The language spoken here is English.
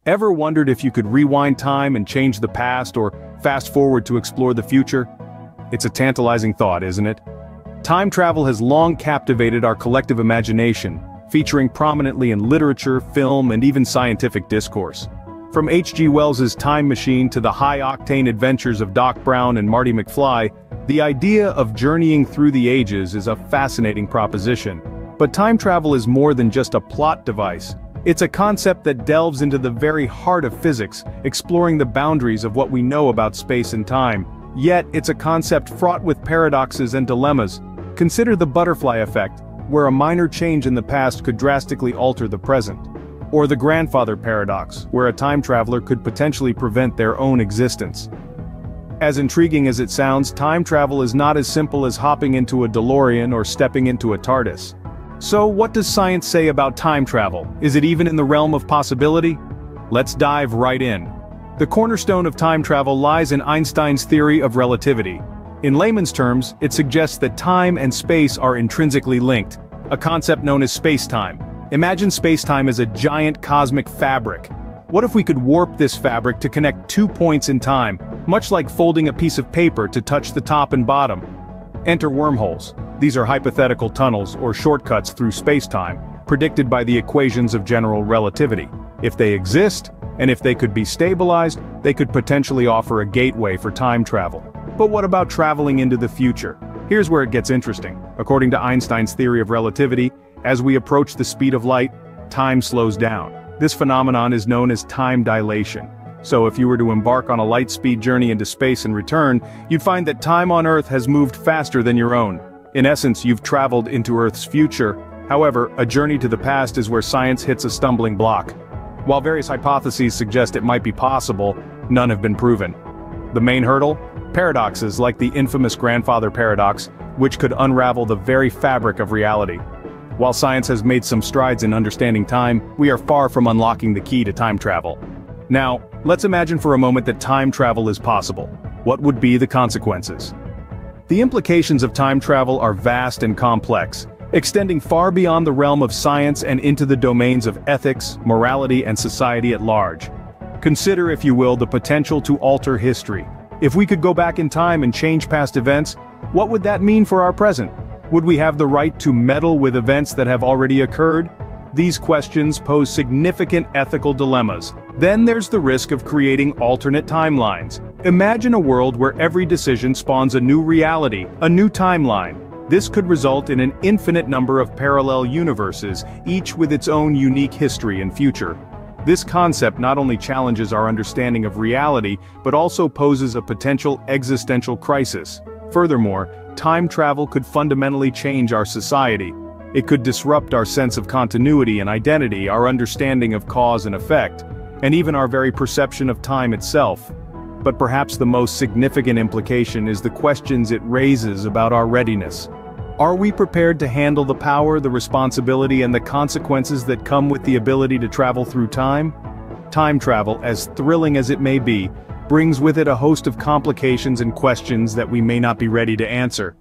Ever wondered if you could rewind time and change the past or fast forward to explore the future? It's a tantalizing thought, isn't it? Time travel has long captivated our collective imagination, featuring prominently in literature, film, and even scientific discourse. From H.G. Wells's Time Machine to the high-octane adventures of Doc Brown and Marty McFly, the idea of journeying through the ages is a fascinating proposition. But time travel is more than just a plot device. It's a concept that delves into the very heart of physics, exploring the boundaries of what we know about space and time. Yet, it's a concept fraught with paradoxes and dilemmas. Consider the butterfly effect, where a minor change in the past could drastically alter the present. Or the grandfather paradox, where a time traveler could potentially prevent their own existence. As intriguing as it sounds, time travel is not as simple as hopping into a DeLorean or stepping into a TARDIS. So what does science say about time travel? Is it even in the realm of possibility? Let's dive right in. The cornerstone of time travel lies in Einstein's theory of relativity. In layman's terms, it suggests that time and space are intrinsically linked, a concept known as space-time. Imagine space-time as a giant cosmic fabric. What if we could warp this fabric to connect 2 points in time, much like folding a piece of paper to touch the top and bottom? Enter wormholes. These are hypothetical tunnels or shortcuts through space-time, predicted by the equations of general relativity. If they exist, and if they could be stabilized, they could potentially offer a gateway for time travel. But what about traveling into the future? Here's where it gets interesting. According to Einstein's theory of relativity, as we approach the speed of light, time slows down. This phenomenon is known as time dilation. So if you were to embark on a light-speed journey into space and return, you'd find that time on Earth has moved faster than your own. In essence, you've traveled into Earth's future. However, a journey to the past is where science hits a stumbling block. While various hypotheses suggest it might be possible, none have been proven. The main hurdle? Paradoxes like the infamous grandfather paradox, which could unravel the very fabric of reality. While science has made some strides in understanding time, we are far from unlocking the key to time travel. Now, let's imagine for a moment that time travel is possible. What would be the consequences? The implications of time travel are vast and complex, extending far beyond the realm of science and into the domains of ethics, morality, and society at large. Consider, if you will, the potential to alter history. If we could go back in time and change past events, what would that mean for our present? Would we have the right to meddle with events that have already occurred? These questions pose significant ethical dilemmas. Then there's the risk of creating alternate timelines. Imagine a world where every decision spawns a new reality, a new timeline. This could result in an infinite number of parallel universes, each with its own unique history and future. This concept not only challenges our understanding of reality, but also poses a potential existential crisis. Furthermore, time travel could fundamentally change our society. It could disrupt our sense of continuity and identity, our understanding of cause and effect, and even our very perception of time itself. But perhaps the most significant implication is the questions it raises about our readiness. Are we prepared to handle the power, the responsibility, and the consequences that come with the ability to travel through time? Time travel, as thrilling as it may be, brings with it a host of complications and questions that we may not be ready to answer.